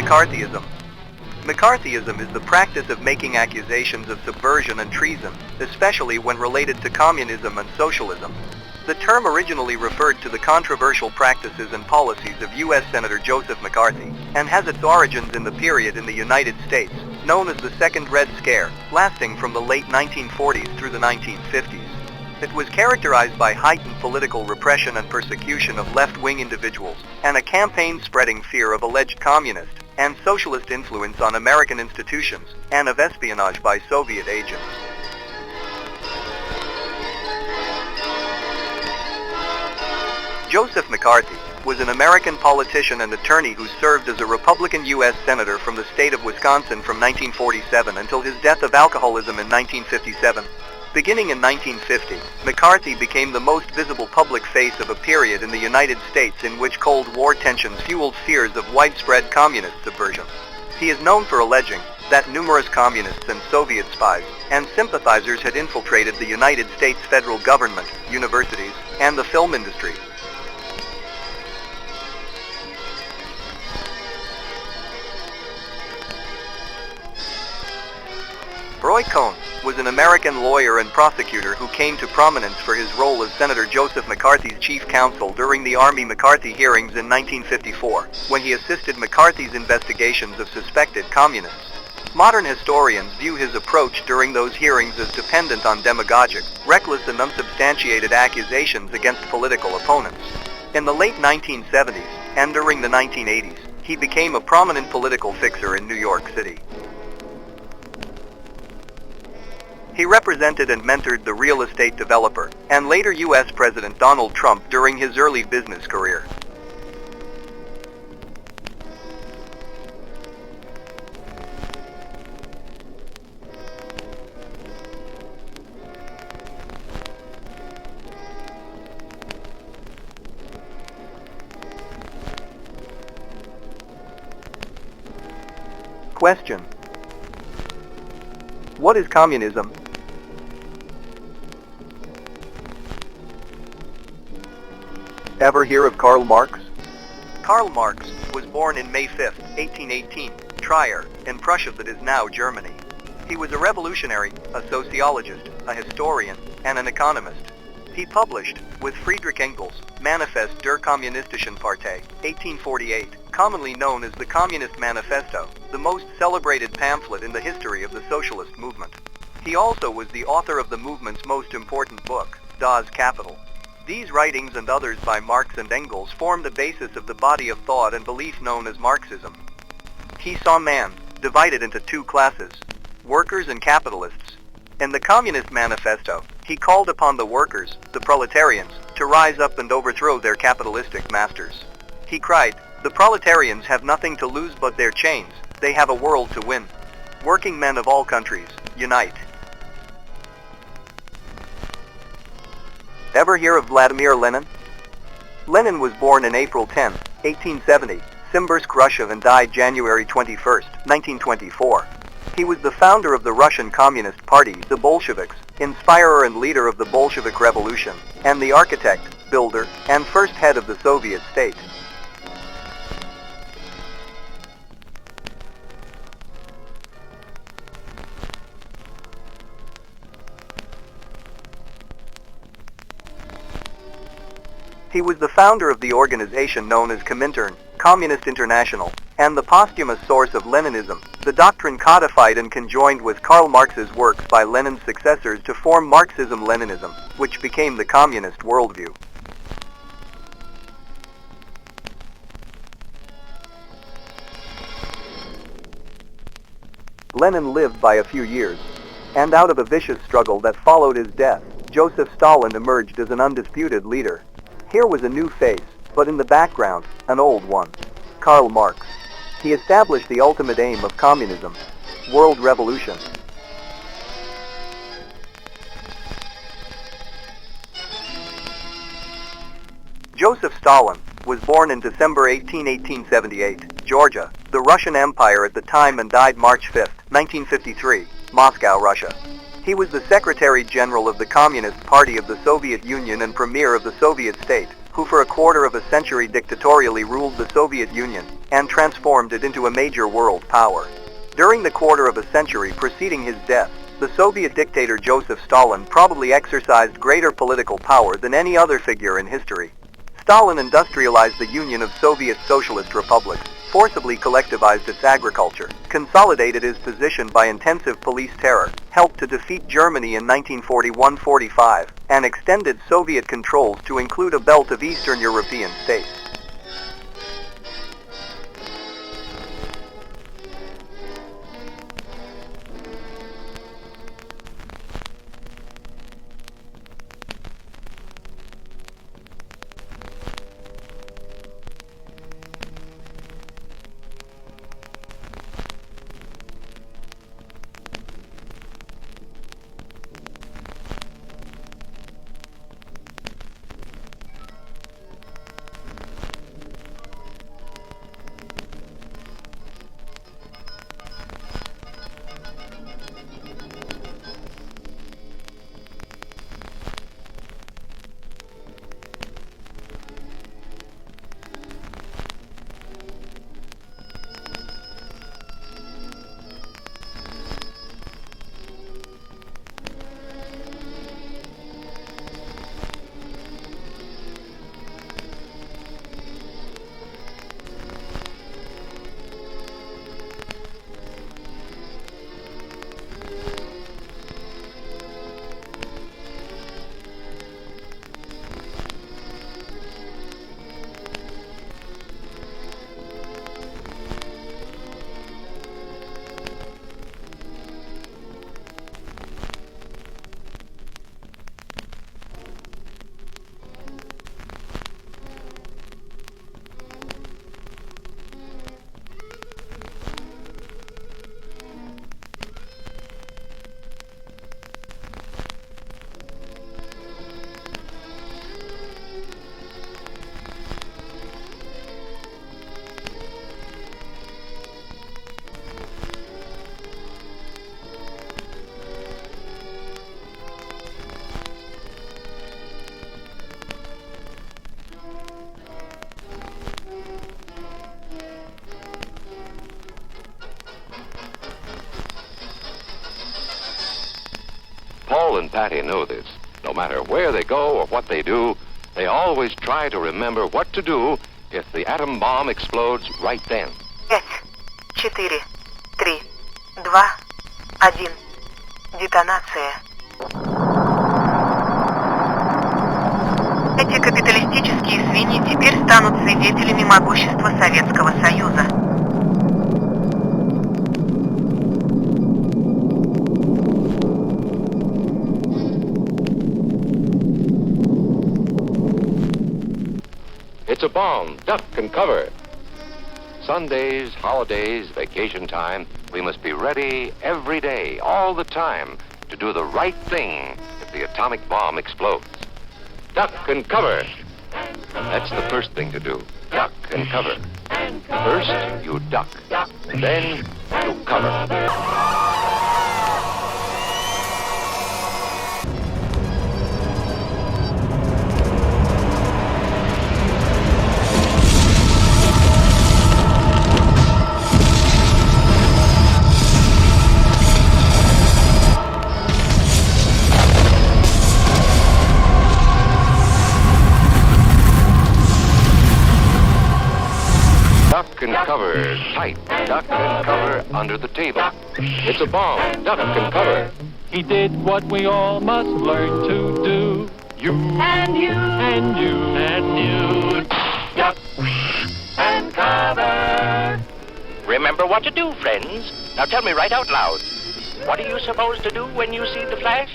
McCarthyism. McCarthyism is the practice of making accusations of subversion and treason, especially when related to communism and socialism. The term originally referred to the controversial practices and policies of U.S. Senator Joseph McCarthy, and has its origins in the period in the United States, known as the Second Red Scare, lasting from the late 1940s through the 1950s. It was characterized by heightened political repression and persecution of left-wing individuals, and a campaign spreading fear of alleged communist and socialist influence on American institutions, and of espionage by Soviet agents. Joseph McCarthy was an American politician and attorney who served as a Republican U.S. Senator from the state of Wisconsin from 1947 until his death of alcoholism in 1957. Beginning in 1950, McCarthy became the most visible public face of a period in the United States in which Cold War tensions fueled fears of widespread communist subversion. He is known for alleging that numerous communists and Soviet spies and sympathizers had infiltrated the United States federal government, universities, and the film industry. Cohn was an American lawyer and prosecutor who came to prominence for his role as Senator Joseph McCarthy's chief counsel during the Army McCarthy hearings in 1954, when he assisted McCarthy's investigations of suspected communists. Modern historians view his approach during those hearings as dependent on demagogic, reckless and unsubstantiated accusations against political opponents. In the late 1970s, and during the 1980s, he became a prominent political fixture in New York City. He represented and mentored the real estate developer, and later U.S. President Donald Trump during his early business career. Question: what is communism? Ever hear of Karl Marx? Karl Marx was born in May 5, 1818, Trier, in Prussia, that is now Germany. He was a revolutionary, a sociologist, a historian, and an economist. He published, with Friedrich Engels, Manifest der Kommunistischen Partei, 1848, commonly known as the Communist Manifesto, the most celebrated pamphlet in the history of the socialist movement. He also was the author of the movement's most important book, Das Kapital. These writings and others by Marx and Engels form the basis of the body of thought and belief known as Marxism. He saw man divided into two classes, workers and capitalists. In the Communist Manifesto, he called upon the workers, the proletarians, to rise up and overthrow their capitalistic masters. He cried, "The proletarians have nothing to lose but their chains, they have a world to win. Working men of all countries, unite." Ever hear of Vladimir Lenin? Lenin was born in April 10, 1870, Simbirsk, Russia, and died January 21, 1924. He was the founder of the Russian Communist Party, the Bolsheviks, inspirer and leader of the Bolshevik Revolution, and the architect, builder, and first head of the Soviet state. He was the founder of the organization known as Comintern, Communist International, and the posthumous source of Leninism, the doctrine codified and conjoined with Karl Marx's works by Lenin's successors to form Marxism-Leninism, which became the communist worldview. Lenin lived by a few years, and out of a vicious struggle that followed his death, Joseph Stalin emerged as an undisputed leader. Here was a new face, but in the background, an old one. Karl Marx. He established the ultimate aim of communism, world revolution. Joseph Stalin was born in December 18, 1878, Georgia, the Russian Empire at the time, and died March 5, 1953, Moscow, Russia. He was the Secretary General of the Communist Party of the Soviet Union and Premier of the Soviet state, who for a quarter of a century dictatorially ruled the Soviet Union, and transformed it into a major world power. During the quarter of a century preceding his death, the Soviet dictator Joseph Stalin probably exercised greater political power than any other figure in history. Stalin industrialized the Union of Soviet Socialist Republics, forcibly collectivized its agriculture, consolidated his position by intensive police terror, helped to defeat Germany in 1941-45, and extended Soviet controls to include a belt of Eastern European states. Paul and Patty know this. No matter where they go or what they do, they always try to remember what to do if the atom bomb explodes right then. 5, 4, 3, 2, 1. Детонация. Эти капиталистические свиньи теперь станут свидетелями могущества Советского Союза. It's a bomb. Duck and cover. Sundays, holidays, vacation time, we must be ready every day, all the time, to do the right thing if the atomic bomb explodes. Duck and cover. That's the first thing to do. Duck and cover. First, you duck. Then, you cover. Duck and cover, tight. Duck and cover under the table. It's a bomb. Duck and cover. He did what we all must learn to do. You and you and you and you. Duck and cover. Remember what to do, friends. Now tell me right out loud. What are you supposed to do when you see the flash?